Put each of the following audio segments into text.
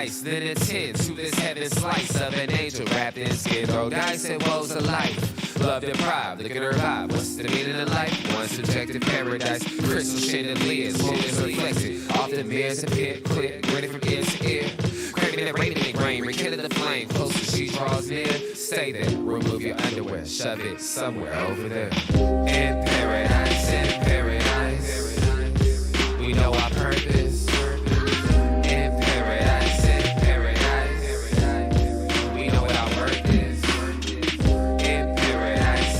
ice, then attend to this heaven slice of an angel wrapped in skin. Throw dice and woes of life. Love deprived, look at her vibe. What's the meaning of life? One subjective paradise. Crystal chandeliers, moments reflected. Often mirrors appear, clear, grinning from ear to ear. Craving that radiant grain, rekindle the flame. Closer she draws near. Stay there, remove your underwear, shove it somewhere over there. In paradise, we know our purpose. In paradise, we know what our worth is. In paradise,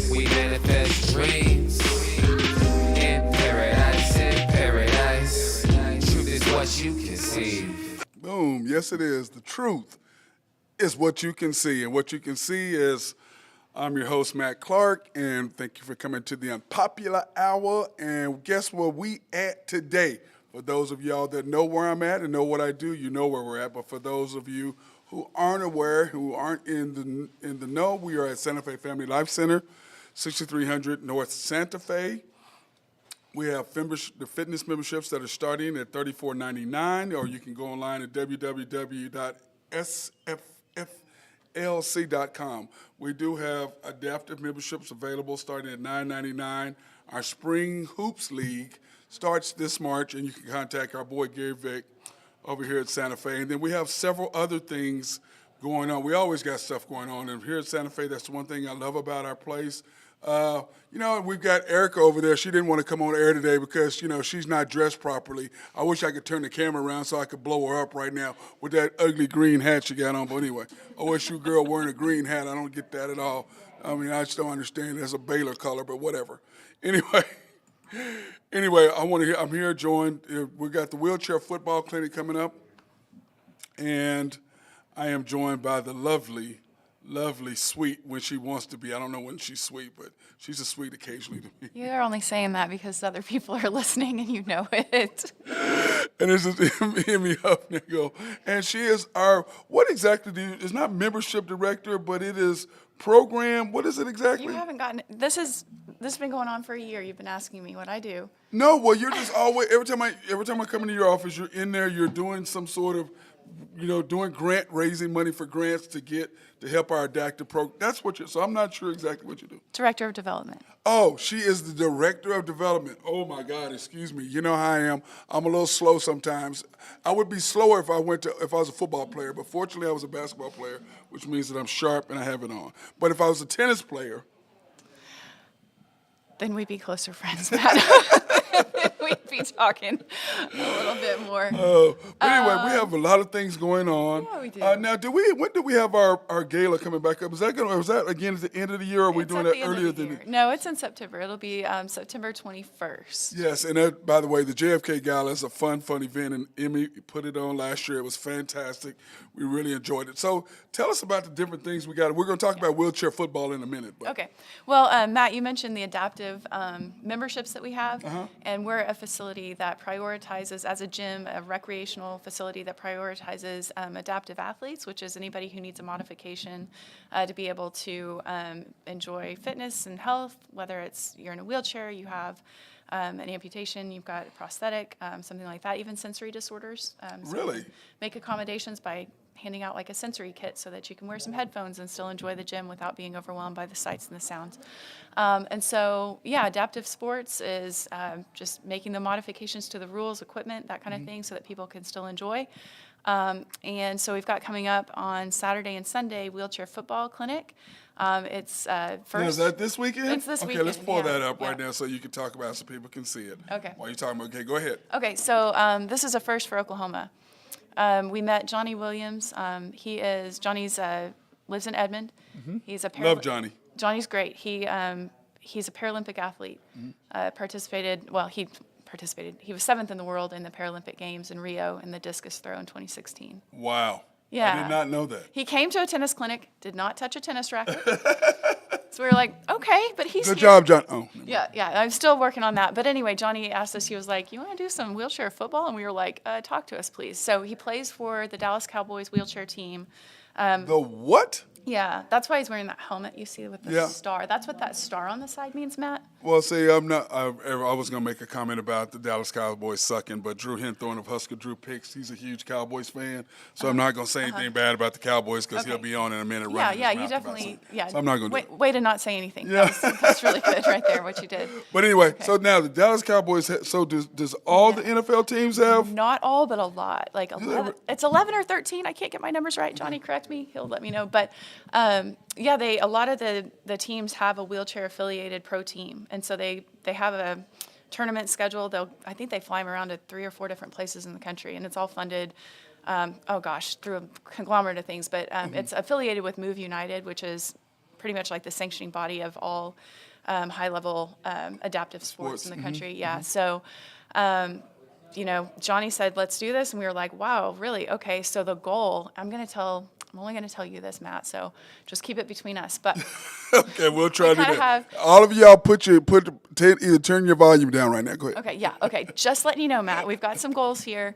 we manifest dreams. In paradise, truth is what you can see. Boom. Yes, it is. The truth is what you can see. And what you can see is I'm your host, Matt Clark, and thank you for coming to the Unpopular Hour. And guess where we at today? For those of y'all that know where I'm at and know what I do, you know where we're at. But for those of you who aren't aware, who aren't in the know, we are at Santa Fe Family Life Center, 6300 North Santa Fe. We have the fitness memberships that are starting at $34.99, or you can go online at www.sfflc.com. We do have adaptive memberships available starting at $9.99. Our Spring Hoops League starts this March, and you can contact our boy Gary Vick over here at Santa Fe. And then we have several other things going on. We always got stuff going on. And here at Santa Fe, that's the one thing I love about our place. We've got Erica over there. She didn't want to come on air today because, she's not dressed properly. I wish I could turn the camera around so I could blow her up right now with that ugly green hat she got on. But anyway, OSU girl wearing a green hat, I don't get that at all. I mean, I just don't understand. It's a Baylor color, but whatever. Anyway, I'm here joined. We got the wheelchair football clinic coming up, and I am joined by the lovely, sweet when she wants to be. I don't know when she's sweet, but she's a sweet occasionally to me. You're only saying that because other people are listening and you know it. And this is Emmy Huffnagel. And she is what exactly it's not membership director, but it is program. What is it exactly? You haven't gotten, this has been going on for a year. You've been asking me what I do. No, well, you're just always, every time I come into your office, you're in there, you're doing some sort of, doing raising money for grants to help our adaptive program. That's what so I'm not sure exactly what you do. Director of Development. Oh, she is the Director of Development. Oh my God, excuse me. You know how I am. I'm a little slow sometimes. I would be slower if I was a football player, but fortunately I was a basketball player, which means that I'm sharp and I have it on. But if I was a tennis player, then we'd be closer friends, Matt. We'd be talking a little bit more. But anyway, we have a lot of things going on. Yeah, we do. Now, when do we have our gala coming back up? Is that again at the end of the year, or are we doing that earlier than? No, it's in September. It'll be September 21st. Yes, and that, by the way, the JFK Gala is a fun event, and Emmy put it on last year. It was fantastic. We really enjoyed it. So tell us about the different things we got. We're going to talk about wheelchair football in a minute. But. Okay. Well, Matt, you mentioned the adaptive memberships that we have, and we're a facility that prioritizes, as a gym, a recreational facility that prioritizes adaptive athletes, which is anybody who needs a modification to be able to enjoy fitness and health, whether you're in a wheelchair, you have an amputation, you've got a prosthetic, something like that, even sensory disorders. Really? Make accommodations by handing out like a sensory kit so that you can wear some headphones and still enjoy the gym without being overwhelmed by the sights and the sounds. Adaptive sports is just making the modifications to the rules, equipment, that kind of thing, so that people can still enjoy. And so we've got coming up on Saturday and Sunday wheelchair football clinic. It's first. Now, is that this weekend? It's this weekend. Okay, let's pull that up right now so you can talk about it so people can see it. Okay. While you're talking about, okay, go ahead. Okay, so this is a first for Oklahoma. We met Johnny Williams. Johnny's lives in Edmond. Mm-hmm. He's a Love Johnny. Johnny's great. He's a Paralympic athlete. He was 7th in the world in the Paralympic Games in Rio in the discus throw in 2016. Wow. Yeah. I did not know that. He came to a tennis clinic, did not touch a tennis racket. So we were like, okay, but he's Good job, John. Oh. Yeah, I'm still working on that. But anyway, Johnny asked us, he was like, you want to do some wheelchair football? And we were like, talk to us, please. So he plays for the Dallas Cowboys wheelchair team. The what? Yeah, that's why he's wearing that helmet you see with the Yeah. star. That's what that star on the side means, Matt. Well, see, I'm not. I was going to make a comment about the Dallas Cowboys sucking, but Drew Henthorne of Husker Drew picks. He's a huge Cowboys fan, so I'm not going to say anything bad about the Cowboys because he'll Okay. be on in a minute. Yeah, running yeah, his you mouth about definitely, something. yeah. So I'm not going to do it. Way to not say anything. Yeah. That's really good right there, what you did. But anyway, so now the Dallas Cowboys. So does all the NFL teams have? Not all, but a lot. Like 11, it's 11 or 13. I can't get my numbers right. Johnny, correct me. He'll let me know. But yeah, a lot of the teams have a wheelchair affiliated pro team, and so they have a tournament schedule. I think they fly them around to 3 or 4 different places in the country, and it's all funded. Through a conglomerate of things, but it's affiliated with Move United, which is pretty much like the sanctioning body of all high-level adaptive sports in the country. Yeah, so. Johnny said, let's do this. And we were like, wow, really? Okay. So the goal, I'm only going to tell you this, Matt. So just keep it between us. But Okay, we'll try to do kinda that. have- All of y'all either turn your volume down right now. Go ahead. okay, yeah. Okay. Just letting you know, Matt, we've got some goals here.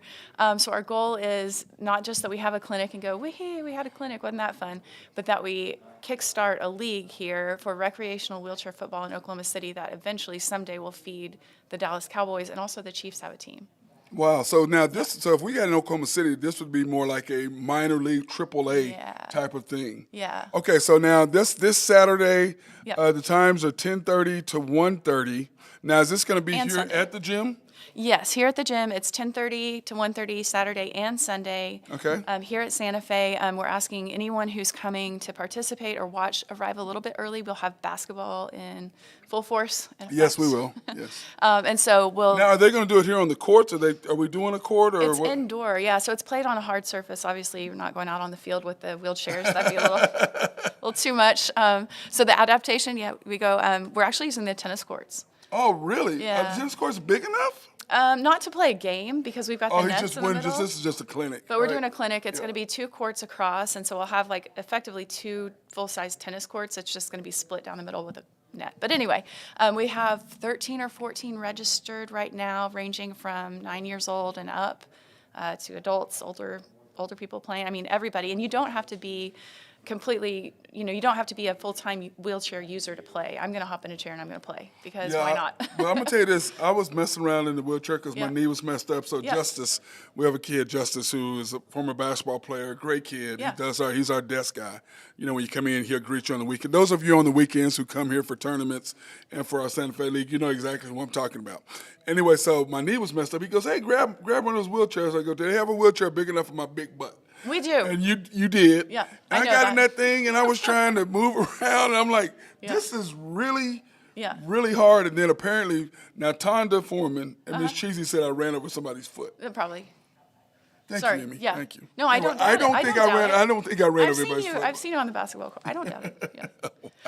So our goal is not just that we have a clinic and go, we had a clinic. Wasn't that fun? But that we kickstart a league here for recreational wheelchair football in Oklahoma City that eventually someday will feed the Dallas Cowboys, and also the Chiefs have a team. Wow. So now so if we got in Oklahoma City, this would be more like a minor league AAA Yeah. type of thing. Yeah. Okay. So now this Saturday, Yep. the times are 10:30 to 1:30. Now is this going to be And here Sunday. at the gym? Yes, here at the gym, it's 10:30 to 1:30 Saturday and Sunday. Okay. Here at Santa Fe, we're asking anyone who's coming to participate or watch arrive a little bit early. We'll have basketball in full force. in Yes, we effect. will. Yes. And so we'll. Now are they going to do it here on the courts? Are we doing a court or It's what? indoor, yeah. So it's played on a hard surface. Obviously, you're not going out on the field with the wheelchairs. That'd be little too much. So the adaptation, we go. We're actually using the tennis courts. Oh, really? Yeah. The tennis court's big enough? Not to play a game because we've got the Oh, nets in the middle. this is just a clinic. But we're right? doing a clinic. It's Yeah. going to be 2 courts across, and so we'll have like effectively 2 full-size tennis courts. It's just going to be split down the middle with a net. But anyway, we have 13 or 14 registered right now, ranging from 9 years old and up to adults, older people playing. I mean, everybody. And you don't have to be completely, you don't have to be a full-time wheelchair user to play. I'm going to hop in a chair and I'm going to play because why not? Well, I'm going to tell you this. I was messing around in the wheelchair because Yeah. my knee was messed up. So Yeah. Justice, we have a kid, Justice, who is a former basketball player, great kid. Yeah. He's our desk guy. When you come in, he'll greet you on the weekend. Those of you on the weekends who come here for tournaments and for our Santa Fe League, you know exactly what I'm talking about. Anyway, so my knee was messed up. He goes, hey, grab one of those wheelchairs. I go, do they have a wheelchair big enough for my big butt? We do. And you did. Yeah, And I I know got in that. that thing and I was trying to move around and I'm like, Yeah. this is really, Yeah. really hard. And then apparently, now Tonda Foreman and Uh-huh. Miss Cheesy said I ran over somebody's foot. Probably. Thank Sorry, you, Amy. yeah. Thank you. No, I Anyway, don't doubt I it. don't I think don't I ran. doubt it. I don't think I ran I've over seen anybody's you. foot. I've seen you on the basketball court. I don't doubt it. Yeah.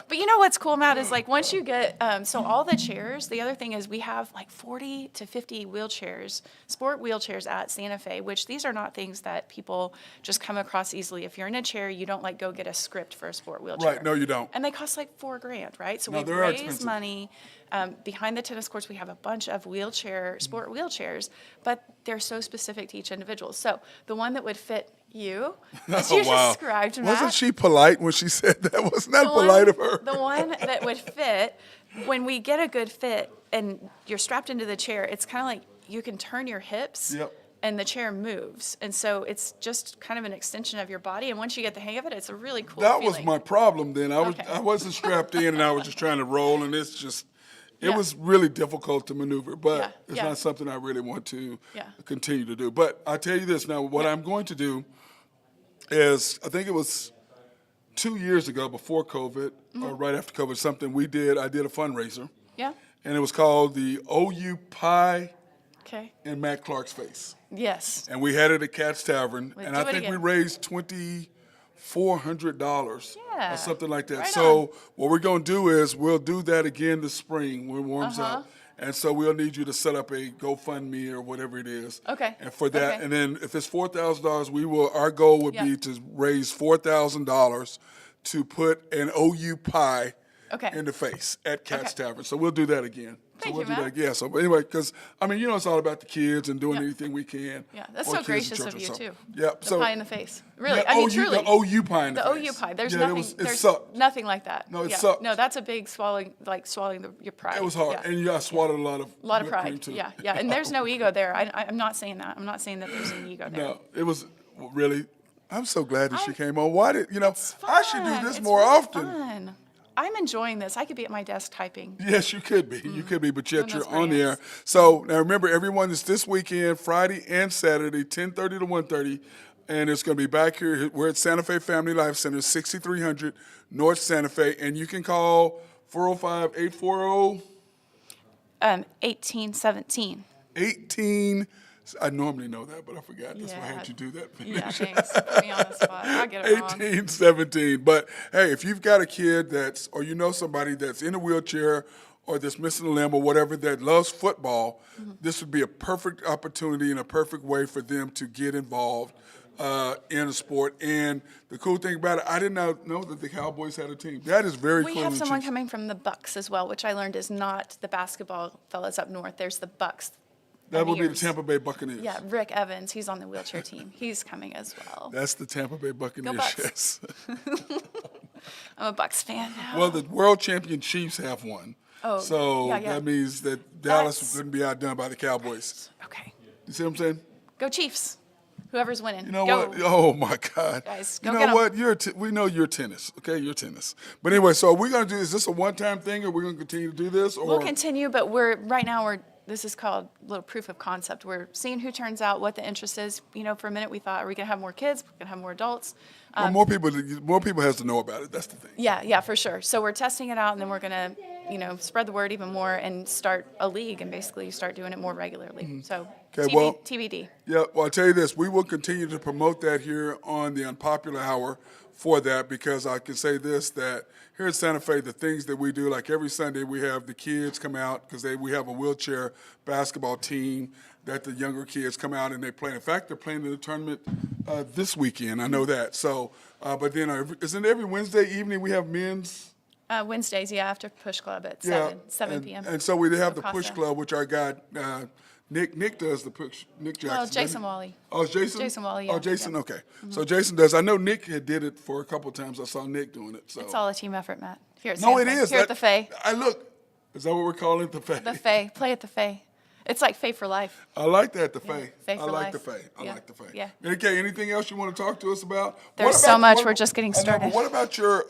But you know what's cool, Matt, is like once you get so all the chairs. The other thing is we have like 40 to 50 wheelchairs, sport wheelchairs at Santa Fe. Which these are not things that people just come across easily. If you're in a chair, you don't like go get a script for a sport wheelchair. Right, no, you don't. And they cost like $4,000, right? So No, we they are raise expensive. money. Behind the tennis courts, we have a bunch of sport wheelchairs, but they're so specific to each individual. So the one that would fit you, as you Oh, wow. described, Matt. Wasn't she polite when she said that? Wasn't that the polite one- of her? The one that would fit, when we get a good fit and you're strapped into the chair, it's kind of like you can turn your hips. Yep. And the chair moves. And so it's just kind of an extension of your body. And once you get the hang of it, it's a really cool That feeling. was my problem then. Okay. I wasn't strapped in and I was just trying to roll and it Yeah. was really difficult to maneuver, but Yeah, it's yeah. not something I really want to Yeah. continue to do. But I tell you this now, what I'm going to do is, I think it was 2 years ago before COVID or right after COVID, I did a fundraiser Yeah? and it was called the OU Pie Okay. in Matt Clark's Face. Yes. And we had it at Cat's Tavern, Let's and do I it think we again. raised $2,400 Yeah, or something like that. right So on. what we're going to do is we'll do that again this spring when it warms Uh-huh. up. And so we'll need you to set up a GoFundMe or whatever it is. Okay. And for that, Okay. and then if it's $4,000, our goal would Yeah. be to raise $4,000 to put an OU pie Okay. in the face at Cat's Okay. Tavern. So we'll do that again. Thank we'll you, do that Matt. again. So, but anyway, because I mean, it's all about the kids and doing anything we can. Yeah, that's for so kids and gracious of children. you, So, too. Yeah. The So pie in the face. Really, the I mean, OU, truly. the OU pie in the The face. OU pie. There's Yeah, nothing. it There's sucked. nothing like that. No, it yeah. sucked. No, that's a big swallowing, your pride. It was hard, Yeah. and I swallowed a lot of A lot of whipped cream, pride. too. Yeah, yeah. And there's no ego there. I'm not saying that. I'm not saying that there's an ego there. No, it was really. I'm so glad that she I- came on. Why did I should do Fun. this It's more really often. Fun. I'm enjoying this. I could be at my desk typing. Yes, you could be. You could be, but yet Doing you're those on the air. grants. So now remember, everyone is this weekend, Friday and Saturday, 10:30 to 1:30, and it's going to be back here. We're at Santa Fe Family Life Center, 6300 North Santa Fe, and you can call 405-840. 1817. 18. I normally know that, but I forgot. That's why I Yeah. had you do that. Yeah, thanks. Put me on the spot. I'll get it wrong. 1817. But hey, if you've got a kid or you know somebody that's in a wheelchair or that's missing a limb or whatever that loves football, this would be a perfect opportunity and a perfect way for them to get involved in a sport. And the cool thing about it, I did not know that the Cowboys had a team. That is very cool. We have and someone Chiefs. coming from the Bucks as well, which I learned is not the basketball fellas up north. There's the Bucks. That would be the Buccaneers. Tampa Bay Buccaneers. Yeah, Rick Evans. He's on the wheelchair team. He's coming as well. That's the Tampa Bay Buccaneers. Bucks. Yes. I'm a Bucks fan now. Well, the world champion Chiefs have one. Oh, So yeah, yeah. that means that Dallas That's- couldn't be outdone by the Cowboys. Okay. You see what I'm saying? Go Chiefs. Whoever's winning. You know Go. what? Oh my God! Guys, you go know get 'em. what? We know you're tennis. Okay, you're tennis. But anyway, so are we gonna do? Is this a one-time thing, or are we gonna continue to do this? Or We'll continue, but right now this is called a little proof of concept. We're seeing who turns out, what the interest is. For a minute we thought, are we gonna have more kids? We're gonna have more adults. well, more people has to know about it. That's the thing. Yeah, for sure. So we're testing it out, and then we're gonna, spread the word even more and start a league and basically start doing it more regularly. So Mm-hmm. Okay, well- TBD. Yeah, well, I'll tell you this. We will continue to promote that here on the Unpopular Hour for that, because I can say this, that here at Santa Fe, the things that we do, like every Sunday we have the kids come out because we have a wheelchair basketball team that the younger kids come out and they play. In fact, they're playing in the tournament this weekend. I know that. So, but then isn't every Wednesday evening we have men's? Wednesdays, after Push Club at 7 p.m. And so we have the Push Costa. Club, which our guy Nick does the push. Nick Jackson. Well, doesn't Jason he? Wally. Oh, it's Jason. Jason Wally, Oh, yeah, Jason. yeah. Okay. So Jason does. I know Nick did it for a couple of times. I saw Nick doing it. So It's all a team effort, Matt. Here at no, Santa it Fe. is. Here at the Faye. I look. Is that what we're calling it, the Faye? The Faye. Play at the Faye. It's like Faye for life. I like that, the Faye. Faye I for like life. the Faye. I Yeah, like the Faye. yeah. Okay. Anything else you want to talk to us about? There's What so about- much. what- We're just getting I know, but started. what about your?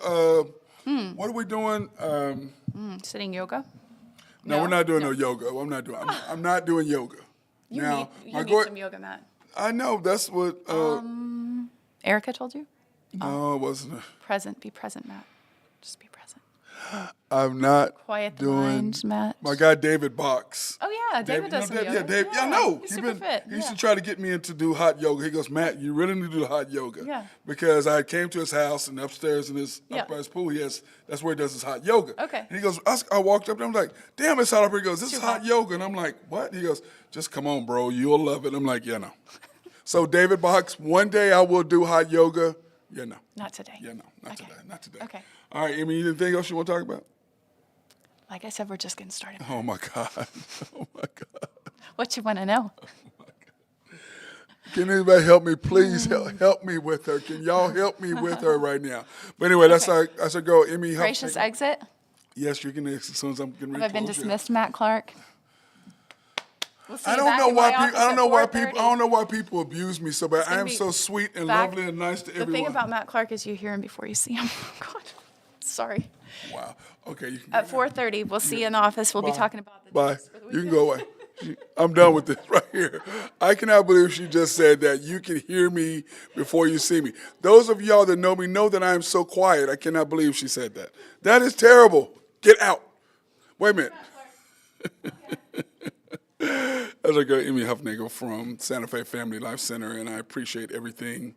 What are we doing? Sitting yoga? No, we're not doing no yoga. I'm not doing. I'm not doing yoga. You now, need my some yoga, Matt. I know that's what. Erica told you? No, it wasn't. Be present, Matt. Just be present. I'm not Quiet the doing. mind, Matt. My guy David Box. Oh, yeah, David does some yoga. Yeah, Dave. Yeah, I Yeah, know. he's super fit, He used to yeah. try to get me in to do hot yoga. He goes, Matt, you really need to do hot yoga. Yeah. Because I came to his house and upstairs in his Yeah. up by his pool, that's where he does his hot yoga. Okay. And he goes, I walked up there, I'm like, damn, it's hot up here. He goes, this is Too hot hot. yoga. And I'm like, what? He goes, just come on, bro. You'll love it. I'm like, yeah, no. So David Box, one day I will do hot yoga. Yeah, no. Not today. Yeah, no. Not Okay. today. Not today. Okay. All right, Amy, anything else you want to talk about? Like I said, we're just getting started. Oh, my God. Oh, my God. What you want to know? Can anybody help me? Please help me with her. Can y'all help me with her right now? But anyway, that's Okay. our girl, Emmy. Help Gracious me. exit? Yes, you can exit as soon as I'm getting ready Have I to been close you. dismissed, Matt Clark? We'll see I you don't back know in why my people. I office don't at know why 4:30. people. I don't know why people abuse me so bad. I gonna am be so sweet and back- lovely and nice to The everyone. thing about Matt Clark is you hear him before you see him. God, sorry. Wow. Okay. You can At 4:30, we'll see you in the office. We'll be talking about the Bye. news for the You can weekend. go away. I'm done with this right here. I cannot believe she just said that. You can hear me before you see me. Those of y'all that know me know that I am so quiet. I cannot believe she said that. That is terrible. Get out. Wait a minute. That's our girl, Amy Huffnagel from Santa Fe Family Life Center, and I appreciate everything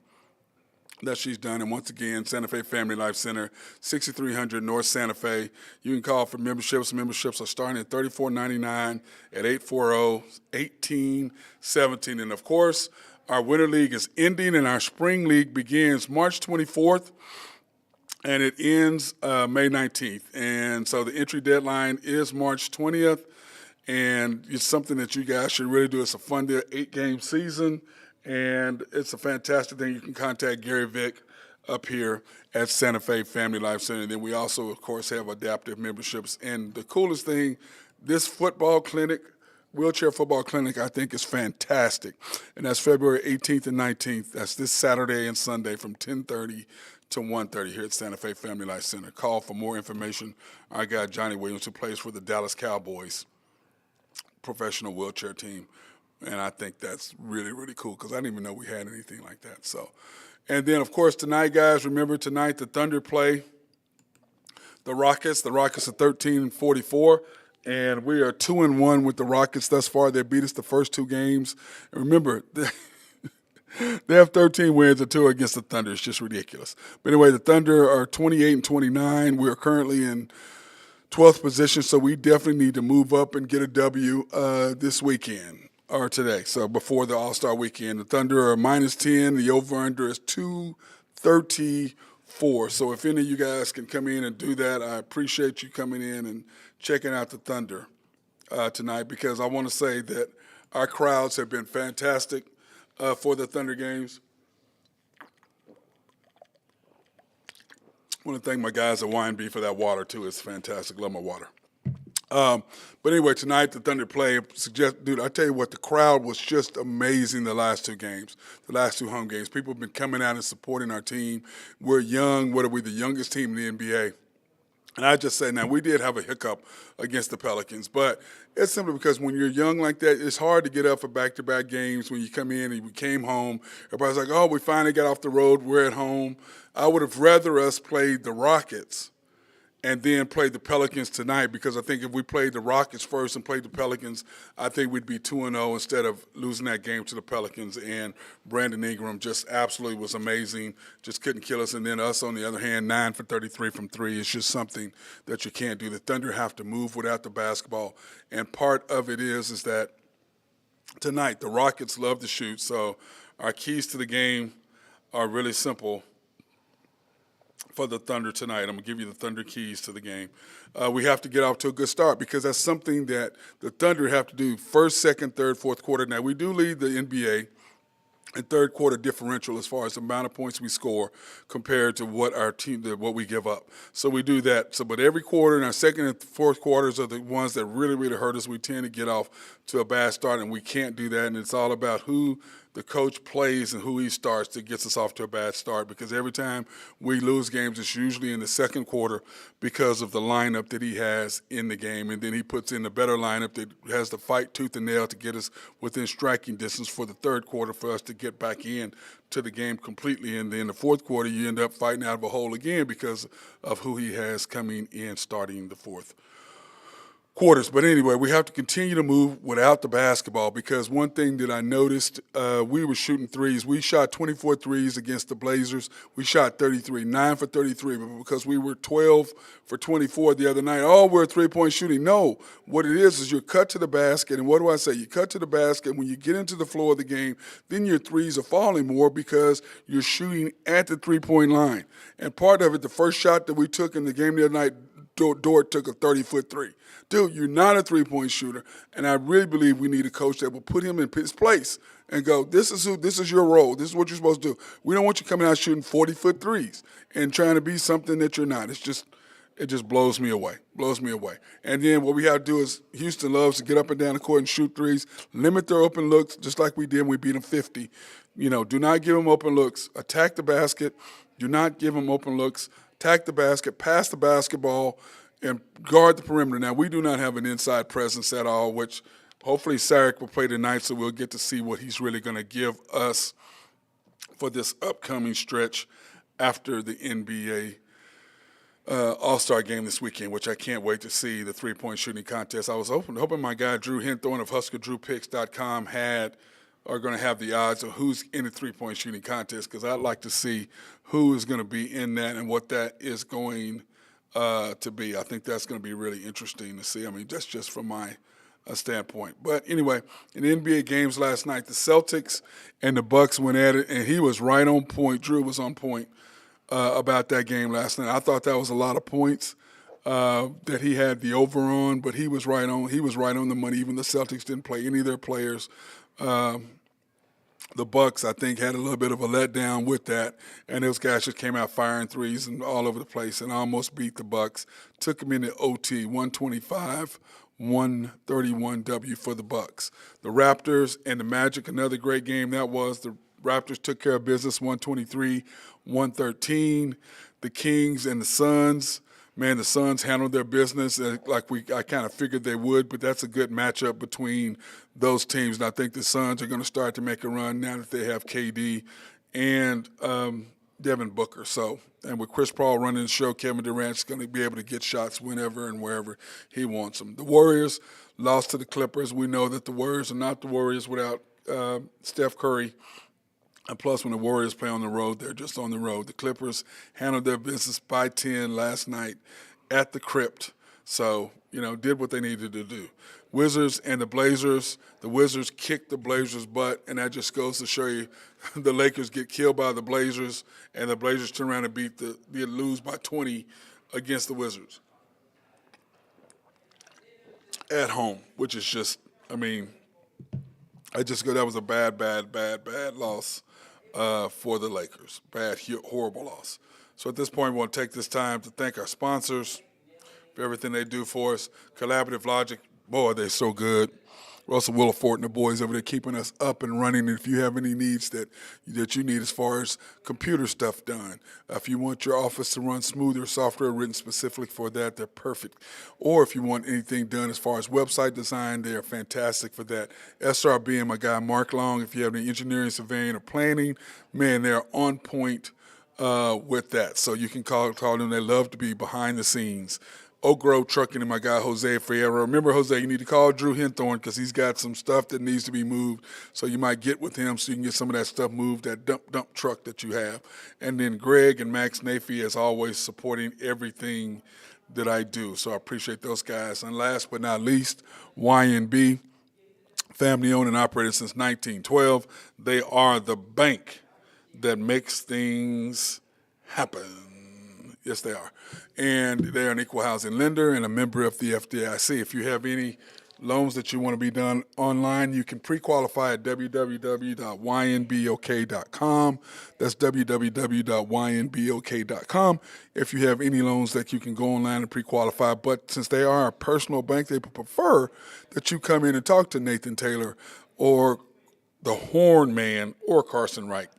that she's done. And once again, Santa Fe Family Life Center, 6300 North Santa Fe. You can call for memberships. Memberships are starting at $34.99 at 840-1817. And of course, our Winter League is ending, and our Spring League begins March 24th. And it ends May 19th. And so the entry deadline is March 20th. and it's something that you guys should really do. It's a fun 8-game season, and it's a fantastic thing. You can contact Gary Vick up here at Santa Fe Family Life Center. And then we also, of course, have adaptive memberships. And the coolest thing, this football clinic, wheelchair football clinic, I think is fantastic. And that's February 18th and 19th. That's this Saturday and Sunday from 10:30 to 1:30 here at Santa Fe Family Life Center. Call for more information. Our guy Johnny Williams, who plays for the Dallas Cowboys professional wheelchair team. And I think that's really, really cool because I didn't even know we had anything like that. So, and then, of course, tonight, guys, remember tonight the Thunder play the Rockets. The Rockets are 13-44, and we are 2-1 with the Rockets thus far. They beat us the first 2 games. And remember, they have 13 wins and 2 against the Thunder. It's just ridiculous. But anyway, the Thunder are 28-29. We are currently in 12th position, so we definitely need to move up and get a W this weekend or today. So before the All-Star weekend, the Thunder are -10. The over-under is 234. So if any of you guys can come in and do that, I appreciate you coming in and checking out the Thunder tonight, because I want to say that our crowds have been fantastic for the Thunder games. I want to thank my guys at Wine Bee for that water, too. It's fantastic. Love my water. But anyway, tonight the Thunder play. Dude, I tell you what, the crowd was just amazing the last 2 games, the last 2 home games. People have been coming out and supporting our team. We're young. What are we, the youngest team in the NBA? And I just say, now, we did have a hiccup against the Pelicans, but it's simply because when you're young like that, it's hard to get up for back-to-back games. When you come in and we came home, everybody's like, oh, we finally got off the road, we're at home. I would have rather us played the Rockets and then played the Pelicans tonight, because I think if we played the Rockets first and played the Pelicans, I think we'd be 2-0 instead of losing that game to the Pelicans. And Brandon Ingram just absolutely was amazing, just couldn't kill us. And then us, on the other hand, 9 for 33 from 3 is just something that you can't do. The Thunder have to move without the basketball, and part of it is that tonight the Rockets love to shoot, so our keys to the game are really simple for the Thunder tonight. I'm going to give you the Thunder keys to the game. We have to get off to a good start, because that's something that the Thunder have to do first, second, third, fourth quarter. Now, we do lead the NBA in third quarter differential as far as the amount of points we score compared to what our team, what we give up. So we do that. So, but every quarter, in our second and fourth quarters are the ones that really, really hurt us. We tend to get off to a bad start, and we can't do that. And it's all about who the coach plays and who he starts that gets us off to a bad start, because every time we lose games, it's usually in the second quarter because of the lineup that he has in the game. And then he puts in a better lineup that has to fight tooth and nail to get us within striking distance for the third quarter for us to get back in to the game completely. And then the fourth quarter, you end up fighting out of a hole again because of who he has coming in starting the fourth quarters. But anyway, we have to continue to move without the basketball, because one thing that I noticed, we were shooting threes. We shot 24 threes against the Blazers. We shot 33, 9 for 33, but because we were 12 for 24 the other night, oh, we're three-point shooting. No, what it is you're cut to the basket, and what do I say? You cut to the basket. When you get into the flow of the game, then your threes are falling more because you're shooting at the three-point line. And part of it, the first shot that we took in the game the other night, Dort took a 30-foot three. Dude, you're not a three-point shooter, and I really believe we need a coach that will put him in his place and go, this is your role. This is what you're supposed to do. We don't want you coming out shooting 40-foot threes and trying to be something that you're not. It just blows me away, And then what we have to do is, Houston loves to get up and down the court and shoot threes, limit their open looks, just like we did when we beat them 50. Do not give them open looks. Attack the basket. Do not give them open looks. Attack the basket, pass the basketball, and guard the perimeter. Now, we do not have an inside presence at all, which hopefully Sarek will play tonight, so we'll get to see what he's really going to give us for this upcoming stretch after the NBA All-Star game this weekend, which I can't wait to see, the three-point shooting contest. I was hoping my guy Drew Hinthorn of HuskerDrewPicks.com are going to have the odds of who's in the three-point shooting contest, because I'd like to see who is going to be in that and what that is going to be. I think that's going to be really interesting to see. I mean, that's just from my standpoint. But anyway, in the NBA games last night, the Celtics and the Bucks went at it, and he was right on point. Drew was on point about that game last night. I thought that was a lot of points. that he had the over on, but he was right on. He was right on the money. Even the Celtics didn't play any of their players. The Bucks, I think, had a little bit of a letdown with that, and those guys just came out firing threes and all over the place and almost beat the Bucks. Took them into OT, 125-131 W for the Bucks. The Raptors and the Magic, another great game that was. The Raptors took care of business, 123-113. The Kings and the Suns. Man, the Suns handled their business like I kind of figured they would, but that's a good matchup between those teams. And I think the Suns are going to start to make a run now that they have KD and Devin Booker. So, and with Chris Paul running the show, Kevin Durant's going to be able to get shots whenever and wherever he wants them. The Warriors lost to the Clippers. We know that the Warriors are not the Warriors without Steph Curry. And plus, when the Warriors play on the road, they're just on the road. The Clippers handled their business by 10 last night at the Crypt. So, did what they needed to do. Wizards and the Blazers. The Wizards kicked the Blazers' butt, and that just goes to show you the Lakers get killed by the Blazers, and the Blazers turn around and lose by 20 against the Wizards at home, which is just, that was a bad loss for the Lakers. Bad, horrible loss. So at this point, we want to take this time to thank our sponsors for everything they do for us. Collaborative Logic, boy, they're so good. Russell Williford and the boys over there keeping us up and running. And if you have any needs that you need as far as computer stuff done, if you want your office to run smoother, software written specifically for that, they're perfect. Or if you want anything done as far as website design, they are fantastic for that. SRB and my guy Mark Long, if you have any engineering, surveying, or planning, man, they're on point with that. So you can call them. They love to be behind the scenes. Oak Grove Trucking and my guy Jose Ferreira. Remember, Jose, you need to call Drew Henthorne because he's got some stuff that needs to be moved. So you might get with him so you can get some of that stuff moved, that dump truck that you have. And then Greg and Max Nafee, as always, supporting everything that I do. So I appreciate those guys. And last but not least, YNB, family owned and operated since 1912. They are the bank that makes things happen. Yes, they are. And they're an equal housing lender and a member of the FDIC. If you have any loans that you want to be done online, you can pre-qualify at www.ynbok.com. That's www.ynbok.com. If you have any loans that you can go online and pre-qualify, but since they are a personal bank, they prefer that you come in and talk to Nathan Taylor or the Horn Man or Carson Wright.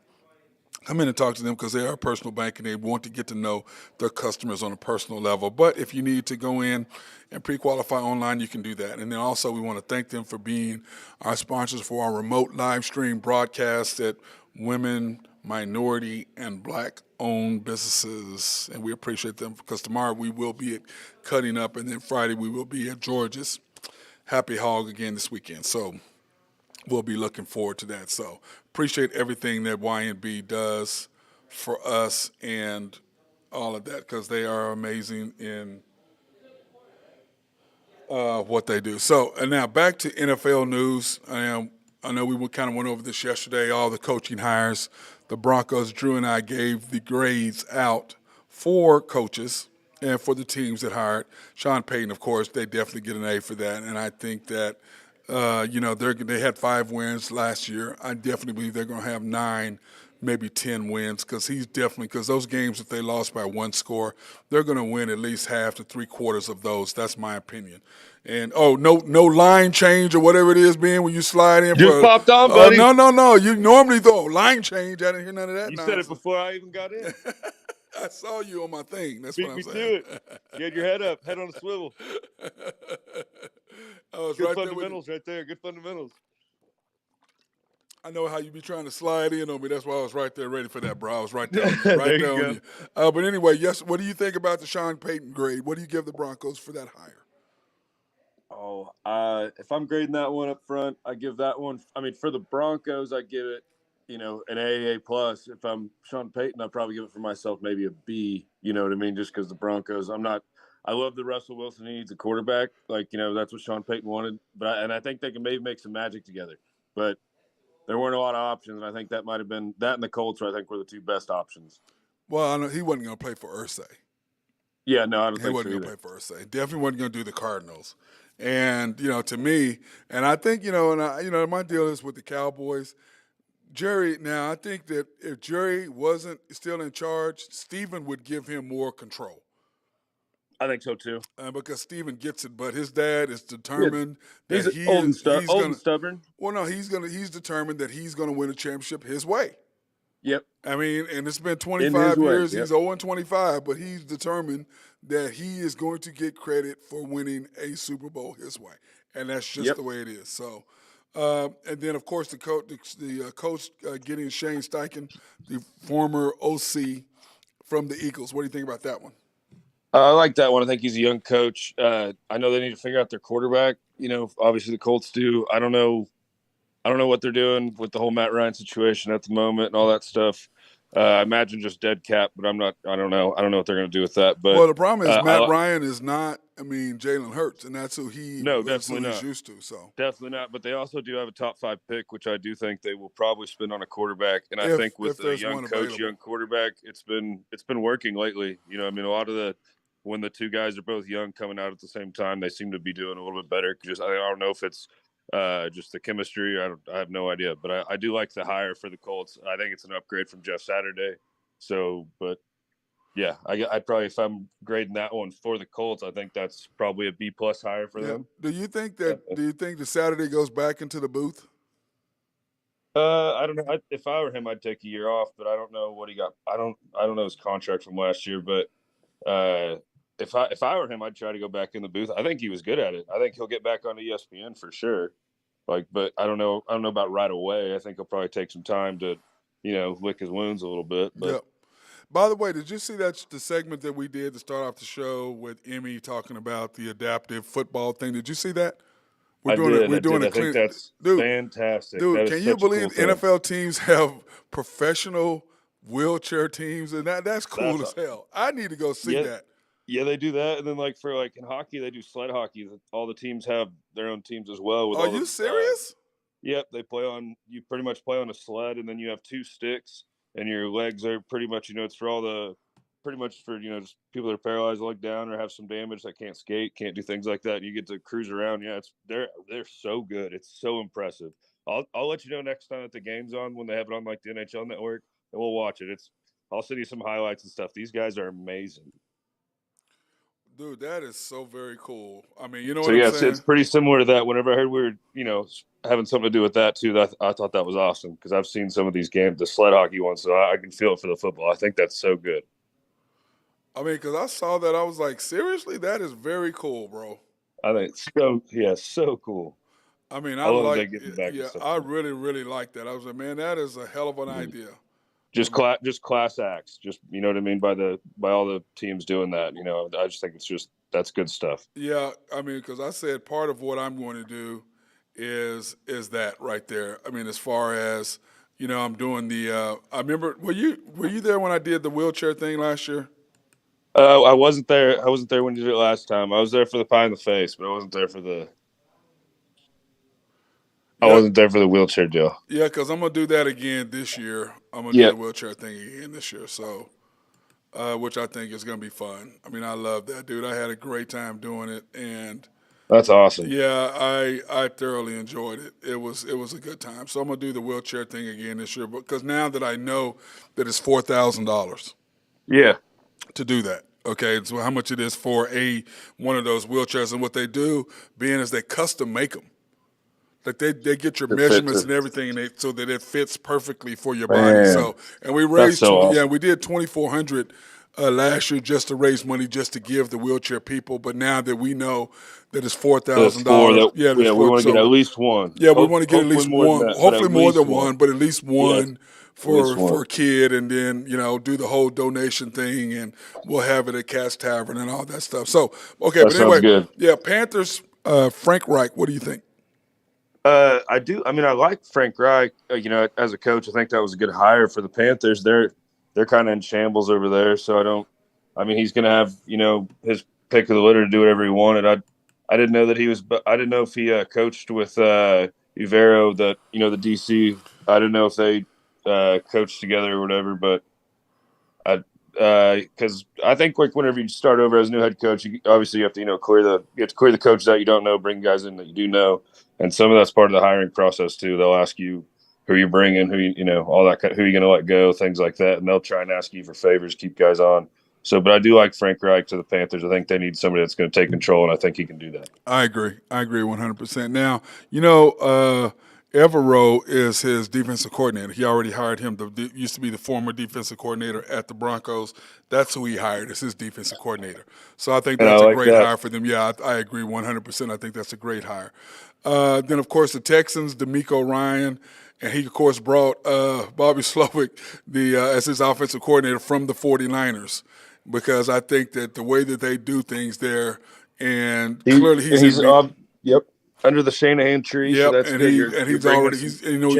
Come in and talk to them because they are a personal bank and they want to get to know their customers on a personal level. But if you need to go in and pre-qualify online, you can do that. And then also we want to thank them for being our sponsors for our remote live stream broadcast at women, minority, and black-owned businesses. And we appreciate them because tomorrow we will be at Cutting Up, and then Friday we will be at George's Happy Hog again this weekend. So we'll be looking forward to that. So appreciate everything that YNB does for us and all of that because they are amazing in what they do. So and now back to NFL news. I know we kind of went over this yesterday, all the coaching hires. The Broncos, Drew and I gave the grades out for coaches and for the teams that hired. Sean Payton, of course, they definitely get an A for that. And I think that they had 5 wins last year. I definitely believe they're going to have 9, maybe 10 wins because because those games, if they lost by 1 score, they're going to win at least half to 3/4 of those. That's my opinion. And, no line change or whatever it is, Ben, when you slide in. Just popped on, buddy. No. You normally throw line change. I didn't hear none of that. You said it before I even got in. I saw you on my thing. That's Beat what I'm me saying. to it. You had your head up, head on a swivel. Good fundamentals right there. Good fundamentals. I know how you be trying to slide in on me. That's why I was right there ready for that, bro. I was right there, There you on you. But anyway, yes. What do you think about the Sean Payton grade? What do you give the Broncos for that hire? If I'm grading that one up front, I give that one. I mean, for the Broncos, I give it, an A plus. If I'm Sean Payton, I'd probably give it for myself maybe a B. You know what I mean? Just because the Broncos, I love the Russell Wilson needs a quarterback. That's what Sean Payton wanted. But I think they can maybe make some magic together. But there weren't a lot of options, and I think that might have been that and the Colts. I think were the 2 best options. Well, I know he wasn't going to play for Irsay. Yeah, no, I don't He think so wasn't going to either. play for us. He definitely wasn't going to do the Cardinals. And to me, and I think my deal is with the Cowboys. Jerry. Now, I think that if Jerry wasn't still in charge, Steven would give him more control. I think so too. Because Steven gets it, but his dad is Yeah, determined that he's he's old and gonna. stubborn. Well, no, he's determined that he's gonna win a championship his way. Yep, I mean, and it's been in his 25 way. years. Yep, He's 0-25, but he's determined that he is going to get credit for winning a Super Bowl his way, and that's just yep. the way it is. So, and then of course the coach getting Shane Steichen, the former OC from the Eagles. What do you think about that one? I like that one. I think he's a young coach. I know they need to figure out their quarterback. Obviously the Colts do. I don't know what they're doing with the whole Matt Ryan situation at the moment and all that stuff. I imagine just dead cap, but I don't know. I don't know what they're going to do with that. But Well, the problem is Matt Ryan is not. I mean, Jalen Hurts, and that's who he's used to. So definitely not. But they also do have a top 5 pick, which I do think they will probably spend on a quarterback. And I think with a young coach, young quarterback, it's been working lately. A lot of when the two guys are both young coming out at the same time, they seem to be doing a little bit better. I don't know if it's just the chemistry. I have no idea, but I do like the hire for the Colts. I think it's an upgrade from Jeff Saturday. So, but yeah, I'd probably, if I'm grading that one for the Colts, I think that's probably a B+ hire for them. Do you think that? Do you think the Saturday goes back into the booth? I don't know. If I were him, I'd take a year off, but I don't know what he got. I don't know his contract from last year, but if I were him, I'd try to go back in the booth. I think he was good at it. I think he'll get back on ESPN for sure. But I don't know about right away. I think he'll probably take some time to, lick his wounds a little bit. But. Yeah. By the way, did you see the segment that we did to start off the show with Emmy talking about the adaptive football thing? Did you see that? I think that's fantastic. Dude, can you believe NFL teams have professional wheelchair teams? And that's cool as hell. I need to go see that. Yeah, they do that, and then in hockey, they do sled hockey. All the teams have their own teams as well. Are you serious? Yep, they play on. You pretty much play on a sled, and then you have 2 sticks, and your legs are pretty much. It's for just people that are paralyzed, leg down, or have some damage that can't skate, can't do things like that. And you get to cruise around. Yeah, they're so good. It's so impressive. I'll let you know next time that the game's on when they have it on the NHL Network, and we'll watch it. I'll send you some highlights and stuff. These guys are amazing. Dude, that is so very cool. I mean, you know what I'm saying? It's pretty similar to that. Whenever I heard we were, having something to do with that too, I thought that was awesome because I've seen some of these games, the sled hockey ones, so I can feel it for the football. I think that's so good. I mean, because I saw that, I was like, seriously? That is very cool, bro. I think it's so cool. I mean, I love getting back. Yeah, I really, really like that. I was like, man, that is a hell of an idea. Just class acts. Just you know what I mean by all the teams doing that. I just think that's good stuff. Yeah, I mean, because I said part of what I'm going to do is that right there. I mean, as far as I'm doing the. I remember. Were you there when I did the wheelchair thing last year? I wasn't there. I wasn't there when you did it last time. I was there for the pie in the face, but I wasn't there for the. I wasn't there for the wheelchair deal. Yeah, because I'm gonna do that again this year. I'm gonna do the wheelchair thing again this year. So, which I think is gonna be fun. I mean, I love that, dude. I had a great time doing it, and that's awesome. Yeah, I thoroughly enjoyed it. It was a good time. So I'm gonna do the wheelchair thing again this year, because now that I know that it's $4,000. Yeah. To do that. Okay, so how much it is for one of those wheelchairs, and what they do, being is they custom make them. Like they get your measurements and everything, so that it fits perfectly for your body. So, and we raised, awesome. We did $2,400 last year just to raise money just to give the wheelchair people. But now that we know that it's $4,000, we want to get at least one. Yeah, we want to get at least one. Hopefully more than one, but at least one. For a kid, and then do the whole donation thing, and we'll have it at Cat's Tavern and all that stuff. So but anyway, good. Yeah, Panthers. Frank Reich, what do you think? I do. I mean, I like Frank Reich. As a coach, I think that was a good hire for the Panthers. They're kind of in shambles over there, so he's going to have his pick of the litter to do whatever he wanted. I didn't know that he was. I didn't know if he coached with Ivero, the DC. I didn't know if they coached together or whatever, but because I think like whenever you start over as a new head coach, you have to clear the coaches that you don't know, bring guys in that you do know, and some of that's part of the hiring process too. They'll ask you who you're bringing, all that, who you're going to let go, things like that, and they'll try and ask you for favors, keep guys on. So, but I do like Frank Reich to the Panthers. I think they need somebody that's going to take control, and I think he can do that. I agree 100%. Now, Evero is his defensive coordinator. He already hired him. Used to be the former defensive coordinator at the Broncos. That's who he hired as his defensive coordinator. So I think that's a great hire for them. Yeah, I agree 100%. I think that's a great hire. Then, of course, the Texans, D'Amico Ryan, and he, of course, brought Bobby Slovic as his offensive coordinator from the 49ers, because I think that the way that they do things there, and clearly he's under the Shanahan tree. Yep, so that's and good.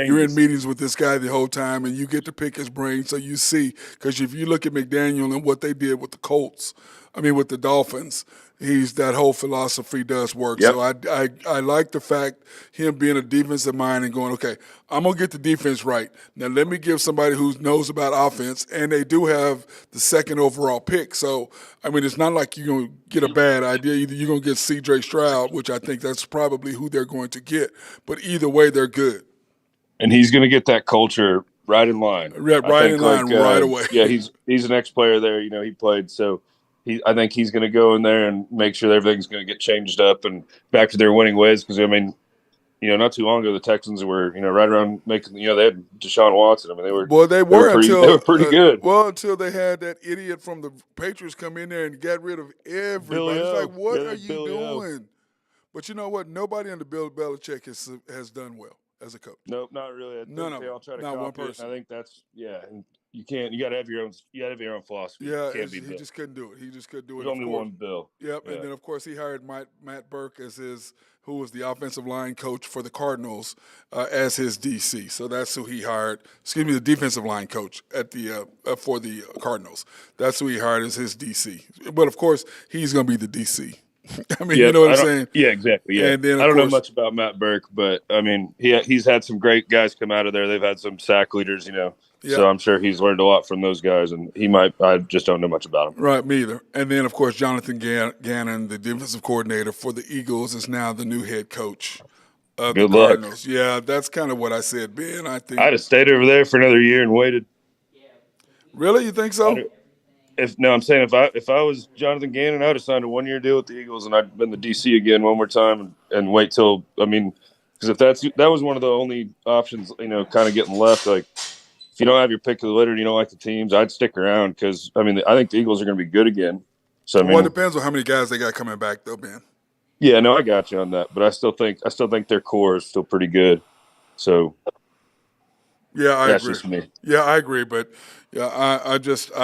You're in meetings with this guy the whole time, and you get to pick his brain, so you see. Because if you look at McDaniel and what they did with with the Dolphins, that whole philosophy does work. Yep. So I like the fact him being a defensive mind and going, okay, I'm gonna get the defense right. Now let me give somebody who knows about offense, and they do have the second overall pick. So it's not like you're gonna get a bad idea. Either you're gonna get C.J. Stroud, which I think that's probably who they're going to get. But either way, they're good. And he's gonna get that culture right in line. Right away. Yeah, he's an ex-player there. He played so. I think he's going to go in there and make sure that everything's going to get changed up and back to their winning ways. Because not too long ago the Texans were right around making they had Deshaun Watson. They were pretty good. Well, until they had that idiot from the Patriots come in there and got rid of everybody. It's like, what are you doing? But you know what? Nobody under Bill Belichick has done well as a coach. Nope, not really. They all try to not copy one person. I think that's and you can't. You got to have your own philosophy. Yeah, he just couldn't do it. He just couldn't do it. There's only one Bill. Yep, yeah. And then of course he hired Matt Burke who was the offensive line coach for the Cardinals, as his DC. So that's who he hired. Excuse me, the defensive line coach for the Cardinals. That's who he hired as his DC. But of course he's going to be the DC. You know what I'm saying? Yeah, exactly. Yeah. And then, I don't know much about Matt Burke, but he's had some great guys come out of there. They've had some sack leaders, Yep. So I'm sure he's learned a lot from those guys, and I just don't know much about him. Right, me either. And then, of course, Jonathan Gannon, the defensive coordinator for the Eagles, is now the new head coach of the Cardinals. Yeah, that's kind of what I said, Ben. I think I'd have stayed over there for another year and waited. Really? You think so? I'm saying if I was Jonathan Gannon, I would have signed a 1-year deal with the Eagles, and I'd been the DC again one more time and wait till because if that was one of the only options, kind of getting left, like. If you don't have your pick of the litter and you don't like the teams, I'd stick around because, I think the Eagles are going to be good again. So it depends on how many guys they got coming back, though, Ben. Yeah, no, I got you on that, but I still think their core is still pretty good. So yeah, I that's agree. Just me. Yeah, I agree, but yeah, I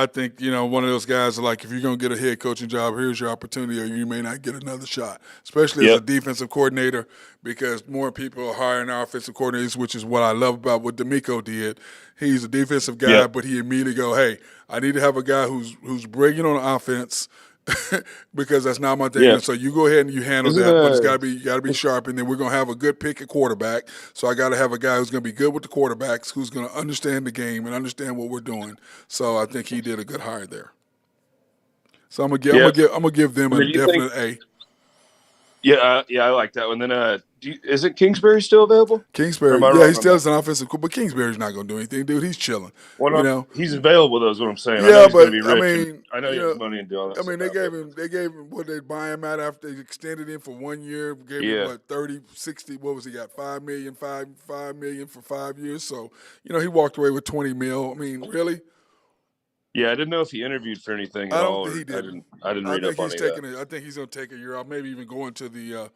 think one of those guys are like, if you're going to get a head coaching job, here's your opportunity, or you may not get another shot, especially as a defensive coordinator, because more people are hiring offensive coordinators, which is what I love about what D'Amico did. He's a defensive guy, but he immediately go, hey, I need to have a guy who's brilliant on offense. Because that's not my thing. Yeah. So you go ahead and you handle that, but it's gotta be sharp. And then we're gonna have a good pick at quarterback. So I gotta have a guy who's gonna be good with the quarterbacks, who's gonna understand the game and understand what we're doing. So I think he did a good hire there. So I'm gonna give them a definite A. Yeah, I like that one. Then, isn't Kingsbury still available? Kingsbury, he still is an offensive coach, but Kingsbury's not going to do anything, dude. He's chilling. Well, he's available, though, is what I'm saying. Yeah, I know he's going to be rich. I know he has money and do all that. They gave him what they buy him out after they extended him for 1 year. Gave him 30, 60. What was he got? $5 million for 5 years. So he walked away with $20 million. Really? Yeah, I didn't know if he interviewed for anything at all. I don't think he did. I didn't read up on it. I think he's going to take a year off, maybe even go into the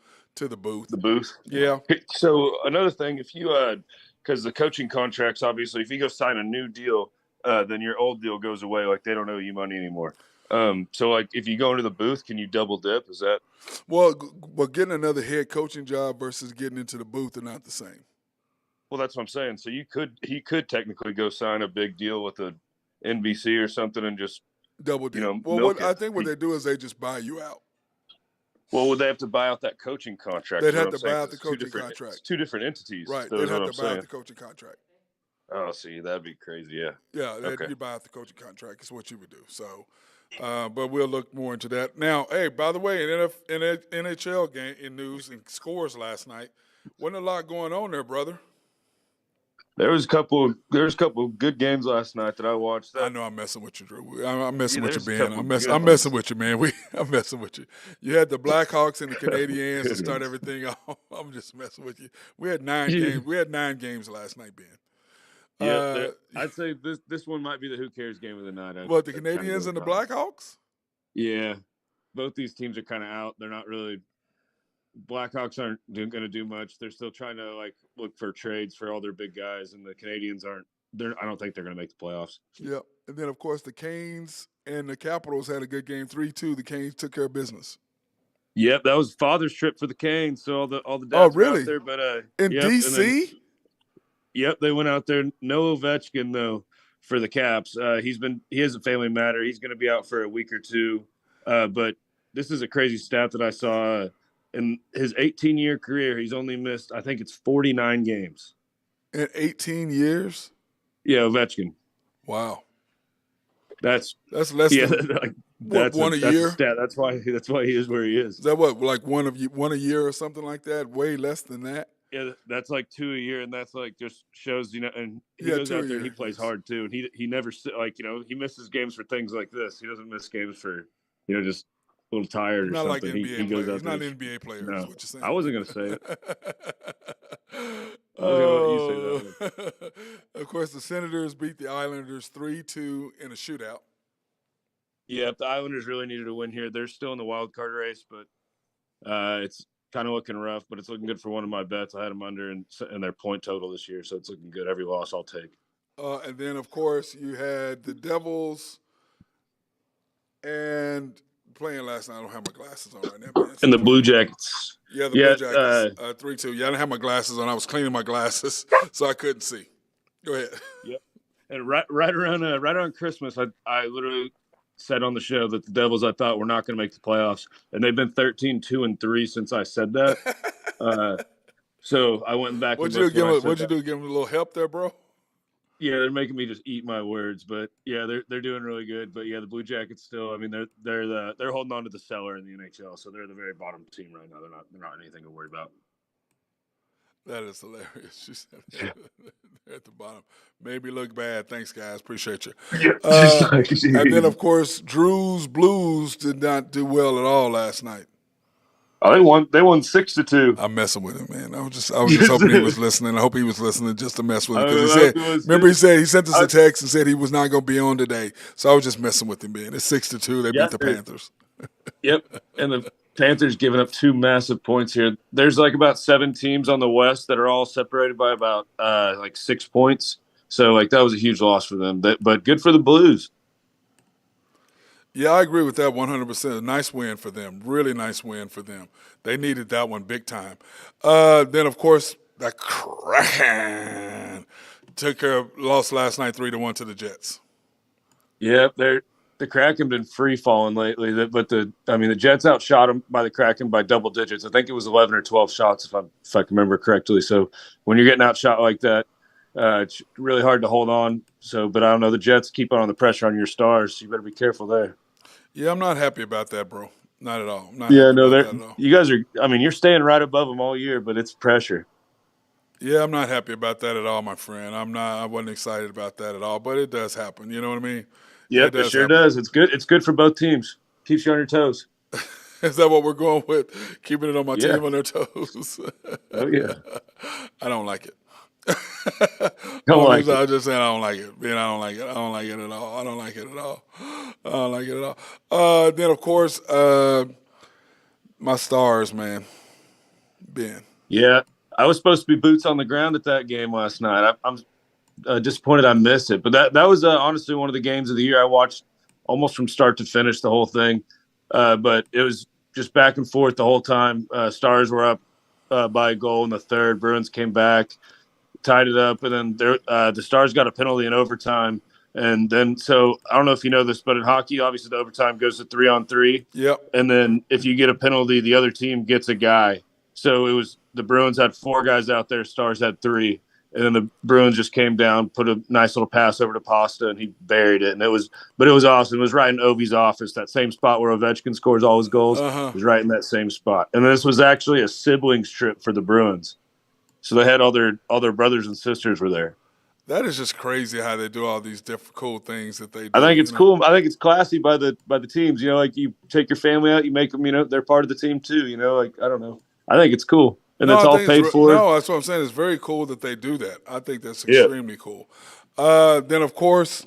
booth. The booth? Yeah. So another thing, if you because the coaching contracts, obviously, if you go sign a new deal, then your old deal goes away. Like, they don't owe you money anymore. So, like, if you go into the booth, can you double dip? Is that? Well, getting another head coaching job versus getting into the booth are not the same. Well, that's what I'm saying. So he could technically go sign a big deal with a NBC or something and just double deal. Well, I think what they do is they just buy you out. Well, would they have to buy out that coaching contract? They'd have to buy out the coaching contract. It's two different entities. Right. They'd have to buy out the coaching contract. Oh, see, that'd be crazy. Yeah. Yeah, Okay. you buy out the coaching contract is what you would do. So, but we'll look more into that. Now, hey, by the way, in NHL game in news and scores last night, wasn't a lot going on there, brother. There was a couple good games last night that I watched. I know I'm messing with you, Drew. I'm messing with you, there's a Ben. couple I'm good messing ones. with you, man. I'm messing with you. You had the Blackhawks and the Canadiens to start everything off. I'm just messing with you. We had 9 games. We had 9 games last night, Ben. Yeah, I'd say this one might be the who cares game of the night. What, the I'd kinda go Canadiens with and the Connor. Blackhawks? Yeah, both these teams are kind of out. They're not really. Blackhawks aren't going to do much. They're still trying to look for trades for all their big guys, and the Canadians aren't. I don't think they're going to make the playoffs. Yep. And then, of course, the Canes and the Capitals had a good game, 3-2. The Canes took care of business. Yep, that was father's trip for the Canes, so all the Oh, dads were really? out there. But In yep, D.C.? and then, yep, they went out there. No Ovechkin though for the Caps. He has a family matter. He's going to be out for a week or two. But this is a crazy stat that I saw. In his 18-year career, he's only missed, I think it's 49 games. In 18 years? Yeah, Ovechkin. Wow. That's less yeah, than that's one a that's year? a stat. That's why he is where he is. Is that what, like one a year or something like that? Way less than that? Yeah, that's like 2 a year, and that's just shows, and he Yeah, goes 2 a out there and he year, plays yes. hard too, and he never he misses games for things like this. He doesn't miss games for just a little tired He's or not like something. an NBA He goes player. out He's there. not an NBA player, No, is what you're saying. I wasn't gonna say it. I was gonna let you say Oh. that one. Of course, the Senators beat the Islanders 3-2 in a shootout. Yeah, if the Islanders really needed a win here, they're still in the wild card race, but it's kind of looking rough. But it's looking good for one of my bets. I had them under in their point total this year, so it's looking good. Every loss I'll take. And then, of course, you had the Devils and playing last night. I don't have my glasses on right now, man. And the Blue Jackets. Yeah, the Blue Jackets, 3-2. Yeah, I didn't have my glasses on. I was cleaning my glasses, so I couldn't see. Go ahead. Yep. And right around Christmas, I literally said on the show that the Devils I thought were not going to make the playoffs, and they've been 13-2-3 since I said that. So I went back. What'd you do? Give them a little help there, bro? Yeah, they're making me just eat my words, but yeah, they're doing really good. But yeah, the Blue Jackets still. I mean, they're holding on to the cellar in the NHL, so they're the very bottom team right now. They're not anything to worry about. That is hilarious. She said they're at the bottom. Made me look bad. Thanks, guys. Appreciate you. And then, of course, Drew's Blues did not do well at all last night. Oh, they won 6-2. I'm messing with him, man. I was just hoping he was listening. I hope he was listening just to mess with him because he sent us a text and said he was not going to be on today. So I was just messing with him, man. It's 6-2. They beat the Panthers. Yep, and the Panthers giving up 2 massive points here. There's about 7 teams on the West that are all separated by about 6 points. So that was a huge loss for them. But good for the Blues. Yeah, I agree with that 100%. A nice win for them. Really nice win for them. They needed that one big time. Then, of course, the Kraken lost last night 3-1 to the Jets. Yeah, the Kraken been free falling lately. But the Jets outshot them by the Kraken by double digits. I think it was 11 or 12 shots if I can remember correctly. So when you're getting outshot like that, it's really hard to hold on. So, but I don't know. The Jets keep on the pressure on your Stars. So you better be careful there. Yeah, I'm not happy about that, bro. Not at all. You guys are. I mean, you're staying right above them all year, but it's pressure. Yeah, I'm not happy about that at all, my friend. I wasn't excited about that at all, but it does happen. You know what I mean? Yeah, it sure does. It's good. It's good for both teams. Keeps you on your toes. Is that what we're going with? Keeping it on my team on their toes. Oh yeah. I don't like it. I'm just saying I don't like it. Man, I don't like it. I don't like it at all. I don't like it at all. I don't like it at all. Then, of course, my Stars, man. Ben. Yeah, I was supposed to be boots on the ground at that game last night. I'm disappointed I missed it. But that was honestly one of the games of the year I watched almost from start to finish, the whole thing. But it was just back and forth the whole time. Stars were up by a goal in the third. Bruins came back, tied it up, and then the Stars got a penalty in overtime. And then, so I don't know if you know this, but in hockey, obviously the overtime goes to 3-on-3. Yep. And then if you get a penalty, the other team gets a guy. So it was the Bruins had 4 guys out there, Stars had 3. And then the Bruins just came down, put a nice little pass over to Pasta, and he buried it. And it was awesome. It was right in Ovi's office, that same spot where Ovechkin scores all his goals. It was right in that same spot. And this was actually a siblings trip for the Bruins. So they had all their brothers and sisters were there. That is just crazy how they do all these different cool things that they do. I think it's cool. I think it's classy by the teams. Like you take your family out, you make them, they're part of the team too. Like I don't know. I think it's cool, and it's all paid for. No, that's what I'm saying. It's very cool that they do that. I think that's extremely cool. Then of course,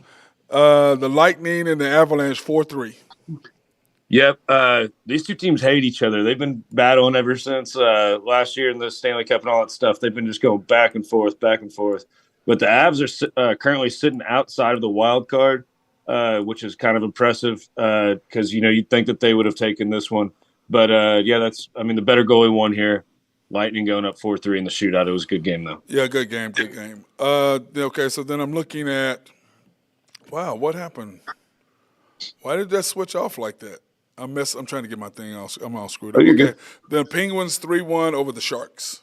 the Lightning and the Avalanche 4-3. Yep. These two teams hate each other. They've been battling ever since last year in the Stanley Cup and all that stuff. They've been just going back and forth, back and forth. But the Avs are currently sitting outside of the wild card, which is kind of impressive because, you'd think that they would have taken this one. But, the better goalie won here. Lightning going up 4-3 in the shootout. It was a good game, though. Yeah, good game. Okay, so then I'm looking at, wow, what happened? Why did that switch off like that? I'm trying to get my thing all. I'm all screwed up. Okay. Good. The Penguins 3-1 over the Sharks.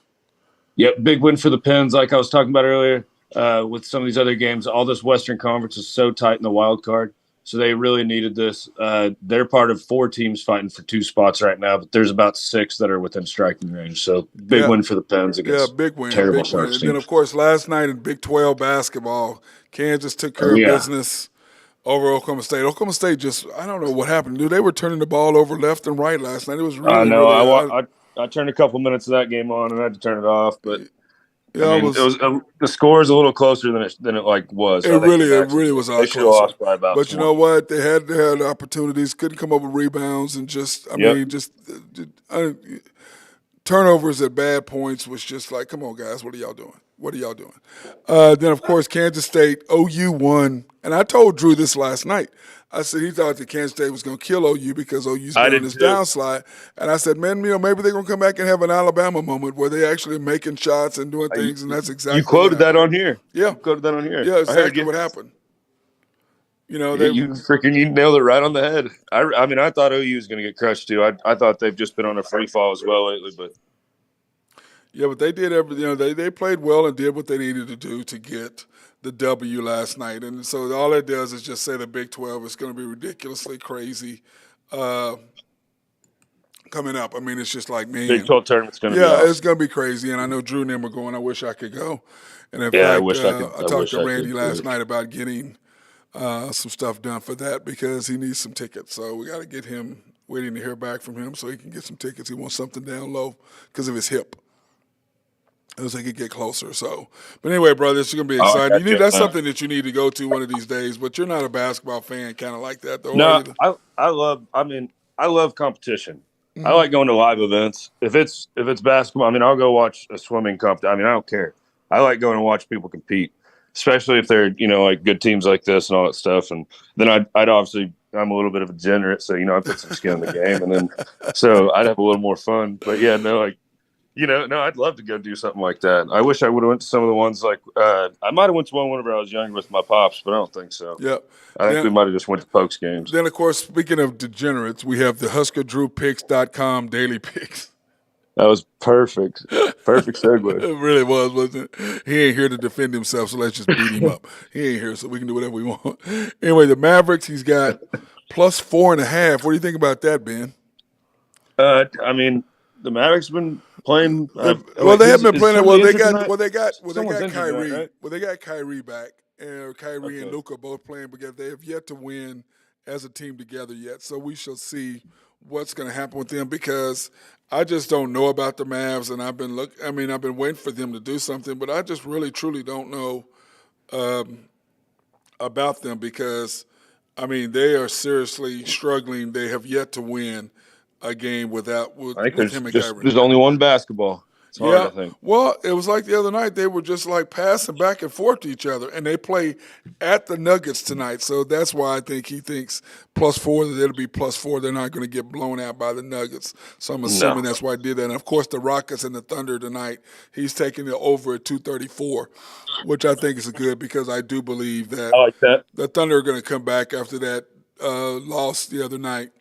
Yep, big win for the Pens, like I was talking about earlier. With some of these other games, all this Western Conference is so tight in the wild card, so they really needed this. They're part of 4 teams fighting for 2 spots right now, but there's about 6 that are within striking range. So big win for the Pens against big win, terrible big Sharks win. And teams. then of course last night in Big 12 basketball, Kansas took care of business over Oklahoma State. Oklahoma State just, I don't know what happened. Dude, they were turning the ball over left and right last night. It was really, I know. really, I turned a couple minutes of that game on and I had to turn it off, but yeah, it was the score is a little closer than it was. It really was a lot closer. Lost by about but 4. You know what? They had opportunities, couldn't come up with rebounds, and just turnovers at bad points was just like, come on, guys, what are y'all doing? What are y'all doing? Then, of course, Kansas State, OU won. And I told Drew this last night. I said he thought that Kansas State was going to kill OU because OU's been on this downslide. And I said, man, maybe they're going to come back and have an Alabama moment where they actually making shots and doing things, and that's exactly you quoted that on here. Yeah. You quoted that on here. Yeah, exactly what happened. You nailed it right on the head. I thought OU was going to get crushed too. I thought they've just been on a free fall as well lately, but yeah, but they did everything. They played well and did what they needed to do to get the W last night. And so all it does is just say the Big 12 is going to be ridiculously crazy coming up. I mean, it's just like, man. Big 12 tournament's going to be awesome. It's going to be crazy. And I know Drew and them are going. I wish I could go. And in fact, I talked to Randy last night about getting some stuff done for that because he needs some tickets. So we got to get him, waiting to hear back from him so he can get some tickets. He wants something down low because of his hip. As they could get closer. So, but anyway, brother, it's gonna be exciting. That's something that you need to go to one of these days. But you're not a basketball fan, kind of like that, though. No, I love competition. Mm-hmm. I like going to live events. If it's basketball, I'll go watch a swimming comp. I don't care. I like going to watch people compete, especially if they're like good teams like this and all that stuff. And then I'd obviously. I'm a little bit of a degenerate, so I put some skin in the game, and then so I'd have a little more fun. But yeah, no, I'd love to go do something like that. I wish I would have went to some of the ones like I might have went to one whenever I was younger with my pops, but I don't think so. Yeah, I think we might have just went to Pokes games. Then, of course, speaking of degenerates, we have the HuskerDrewPicks.com daily picks. That was perfect. Perfect segue. It really was, wasn't it? He ain't here to defend himself, so let's just beat him up. He ain't here, so we can do whatever we want. Anyway, the Mavericks, he's got plus 4.5. What do you think about that, Ben? The Mavericks have been playing. They haven't been playing. They got Kyrie. Injured, right? Well, they got Kyrie back, and Kyrie and Luka both playing together. They have yet to win as a team together yet. So we shall see what's going to happen with them because I just don't know about the Mavs, and I've been waiting for them to do something, but I just really truly don't know about them because they are seriously struggling. They have yet to win a game with him and Kyrie. There's only one basketball. It's hard, I think. Well, it was like the other night. They were just like passing back and forth to each other, and they play at the Nuggets tonight. So that's why I think he thinks plus 4, that it'll be plus 4. They're not going to get blown out by the Nuggets. So I'm assuming that's why he did that. And, of course, the Rockets and the Thunder tonight, he's taking it over at 234, which I think is good because I do believe that, the Thunder are going to come back after that loss the other night.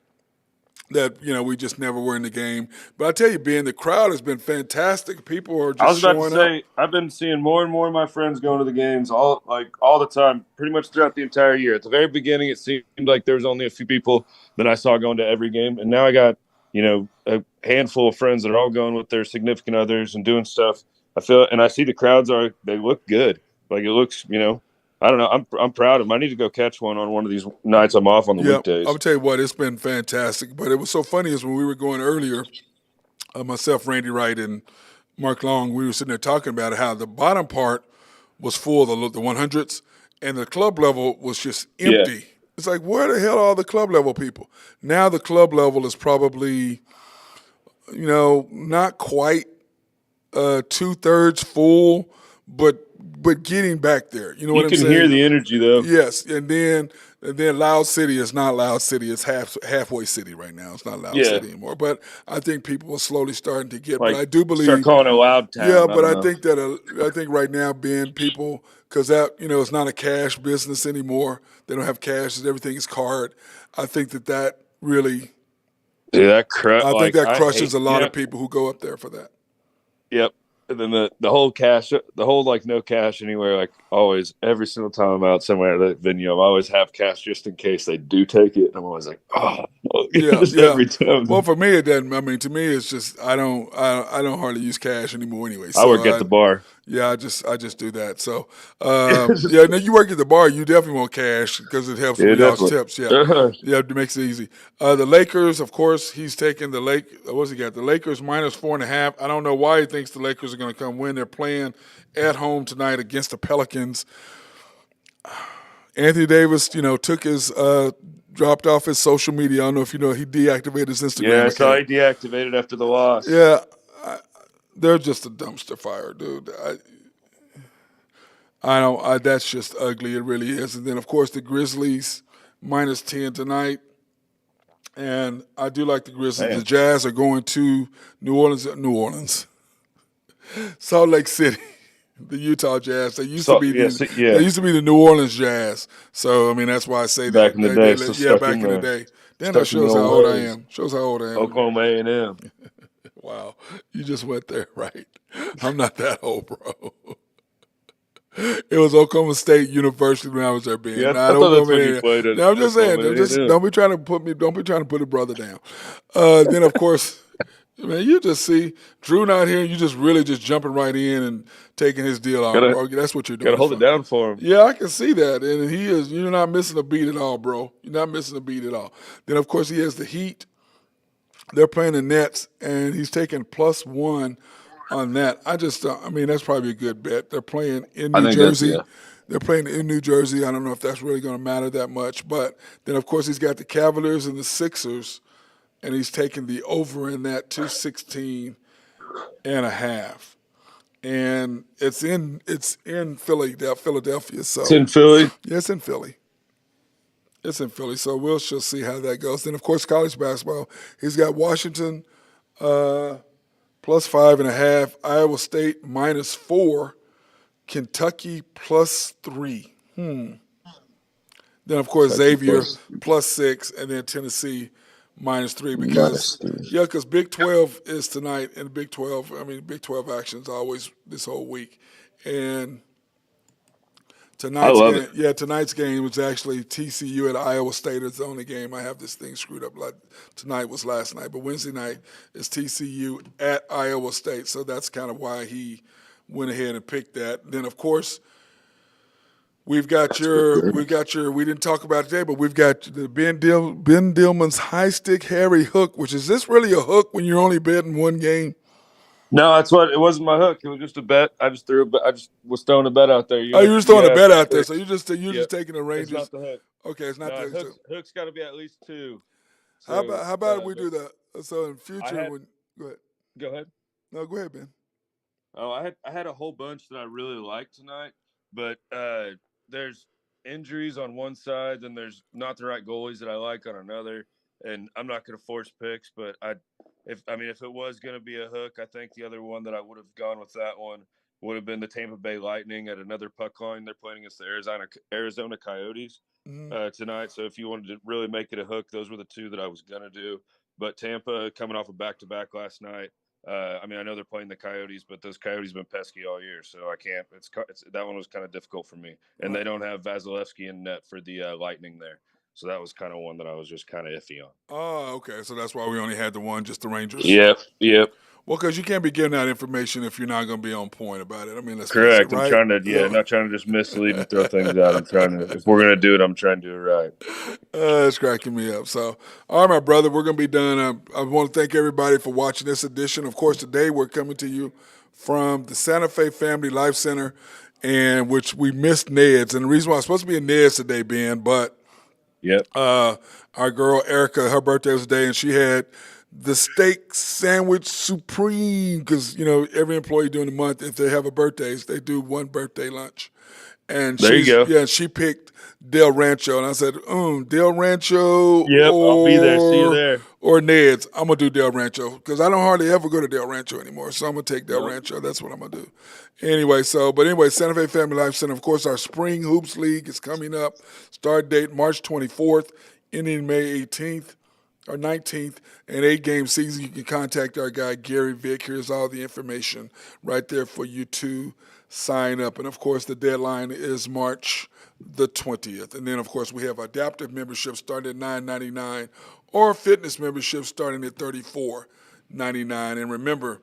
that we just never were in the game. But I tell you, Ben, the crowd has been fantastic. People are I just was about to showing up. say, I've been seeing more and more of my friends going to the games all the time, pretty much throughout the entire year. At the very beginning, it seemed like there was only a few people that I saw going to every game, and now I got a handful of friends that are all going with their significant others and doing stuff. I see the crowds they look good. Like it looks, I don't know. I'm proud of them. I need to go catch one of these nights I'm off on the Yeah, weekdays. I'll tell you what, it's been fantastic. But it was so funny is when we were going earlier, myself, Randy Wright, and Mark Long, we were sitting there talking about how the bottom part was full, the 100s, and the club level was just Yeah. empty. It's like, where the hell are all the club level people? Now the club level is probably, not quite 2/3 full, but getting back there. You know what You I'm can saying? hear the energy though. Yes, and then Loud City is not Loud City. It's halfway city right now. It's not Loud Yeah. City anymore. But I think people are slowly starting to get. Like But I do believe start calling it Loud Town. Yeah, I but don't I know. think that I think right now, Ben, people, because that it's not a cash business anymore. They don't have cash. Everything is card. I think that really. Yeah, I think that crushes hate, a lot of people who go up there for that. Yep. And then the whole cash, the whole like no cash anywhere, like always, every single time I'm out somewhere at that venue, I always have cash just in case they do take it. And I'm always like, Yeah, just yeah. every time. Well, for me, it doesn't. I mean, to me, it's just I don't hardly use cash anymore anyway. So I work at the bar. Yeah, I just do that. So yeah, now you work at the bar, you definitely want cash because it helps with y'all's definitely. tips. Yeah, it makes it easy. The Lakers, of course, he's taking the what's he got? The Lakers -4.5. I don't know why he thinks the Lakers are going to come win. They're playing at home tonight against the Pelicans. Anthony Davis, took his dropped off his social media. I don't know if you know he deactivated his Instagram Yeah, I account. saw he deactivated after the loss. Yeah, they're just a dumpster fire, dude. I don't. That's just ugly. It really is. And then of course the Grizzlies -10 tonight, and I do like the Grizzlies. Man. The Jazz are going to New Orleans, Salt Lake City. The Utah Jazz. They used to be They used to be the New Orleans Jazz. So I mean that's why I say back that. in the day. Back in the day. Then that shows how old I am. Shows how old I am. Oklahoma A&M. Wow, you just went there, right? I'm not that old, bro. It was Oklahoma State University when I was there, Ben. Yeah, I Not thought that's Oklahoma when you A&M. played it. No, I'm just saying. Oklahoma A&M. Don't be trying to put a brother down. Then of course, man, you just see Drew not here. You just really just jumping right in and taking his deal out, bro. That's what you're doing. Gotta hold it down for him. Yeah, I can see that, and he is. You're not missing a beat at all, bro. You're not missing a beat at all. Then of course he has the Heat. They're playing the Nets, and he's taking +1 on that. I mean, that's probably a good bet. They're playing in New Jersey. They're playing in New Jersey. I don't know if that's really going to matter that much. But then, of course, he's got the Cavaliers and the Sixers, and he's taking the over in that 216.5. And it's in Philadelphia. So It's in Philly. Yeah, it's in Philly. It's in Philly, so we'll just see how that goes. Then, of course, college basketball. He's got Washington +5.5, Iowa State -4, Kentucky +3. Then, of course, Xavier +6, and then Tennessee -3 because Big 12 is tonight, and Big 12. I mean, Big 12 action's always this whole week, and. Tonight's game was actually TCU at Iowa State. It's the only game. I have this thing screwed up. Like tonight was last night, but Wednesday night is TCU at Iowa State. So that's kind of why he went ahead and picked that. Then of course we've got your we didn't talk about it today, but we've got the Ben Dillman's high stick Harry hook. Which is this really a hook when you're only betting one game? No, it wasn't my hook. It was just a bet. I just was throwing a bet out there. You were throwing a bet out there, so you're just taking the Rangers. It's not the hook. Okay, it's not the hook. Hook's got to be at least 2. So, how about we do that? So in future, go ahead. Go ahead. No, go ahead, Ben. Oh, I had a whole bunch that I really liked tonight, but there's injuries on one side, then there's not the right goalies that I like on another, and I'm not going to force picks, but if it was going to be a hook, I think the other one that I would have gone with that one would have been the Tampa Bay Lightning at another puck line. They're playing against the Arizona Coyotes tonight. So if you wanted to really make it a hook, those were the two that I was going to do. But Tampa coming off a back-to-back last night. I mean, I know they're playing the Coyotes, but those Coyotes have been pesky all year, so I can't. That one was kind of difficult for me, and they don't have Vasilevsky in net for the Lightning there, so that was kind of one that I was just kind of iffy on. Oh, okay. So that's why we only had the one, just the Rangers. Yep. Well, because you can't be giving out information if you're not going to be on point about it. I mean, let's Correct. face it, I'm right? trying to, not trying to just mislead and throw things out. I'm trying to, if we're going to do it, I'm trying to do it right. It's cracking me up. So, all right, my brother, we're going to be done. I want to thank everybody for watching this edition. Of course, today we're coming to you from the Santa Fe Family Life Center, and which we missed Ned's. And the reason why I was supposed to be in Ned's today, Ben, but Yep. our girl Erica, her birthday was today, and she had the steak sandwich supreme because every employee during the month, if they have a birthday, they do one birthday lunch. And There you go. Yeah, she picked Del Rancho, and I said, Del Rancho. Yep, I'll be there. See you there. Or Ned's. I'm gonna do Del Rancho because I don't hardly ever go to Del Rancho anymore. So I'm gonna take Del Yep. Rancho. That's what I'm gonna do. Anyway, Santa Fe Family Life Center. Of course, our Spring Hoops League is coming up. Start date March 24th, ending May 18th. Or 19th, an 8-game season. You can contact our guy, Gary Vick. Here's all the information right there for you to sign up. And, of course, the deadline is March the 20th. And then, of course, we have adaptive memberships starting at $9.99 or fitness memberships starting at $34.99. And remember,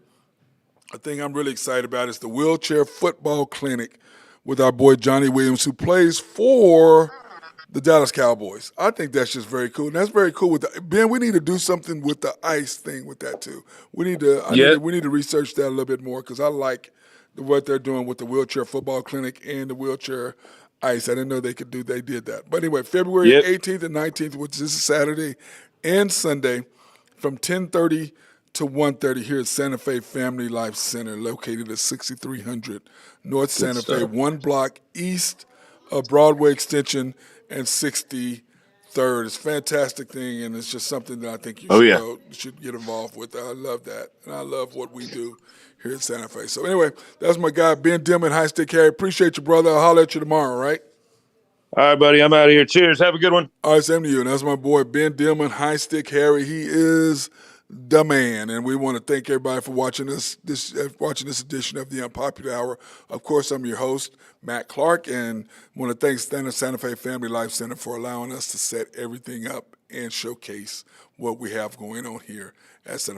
the thing I'm really excited about is the Wheelchair Football Clinic with our boy Johnny Williams, who plays for the Dallas Cowboys. I think that's just very cool. And that's very cool. Ben, we need to do something with the ice thing with that too. We need to research that a little bit more because I like what they're doing with the Wheelchair Football Clinic and the wheelchair ice. I didn't know they did that. But anyway, February 18th and 19th, which is Saturday and Sunday, from 10:30 to 1:30 here at Santa Fe Family Life Center, located at 6300 North Santa Fe, one block east of Broadway Extension and 63rd. It's a fantastic thing, and it's just something that I think you should get involved with. I love that, and I love what we do here at Santa Fe. So anyway, that's my guy, Ben Dillman, High Stick Harry. Appreciate you, brother. I'll holler at you tomorrow, right? All right, buddy. I'm out of here. Cheers. Have a good one. All right, same to you. And that's my boy, Ben Dillman, High Stick Harry. He is the man, and we want to thank everybody for watching this edition of the Unpopular Hour. Of course, I'm your host, Matt Clark, and want to thank Santa Fe Family Life Center for allowing us to set everything up and showcase what we have going on here at Santa Fe.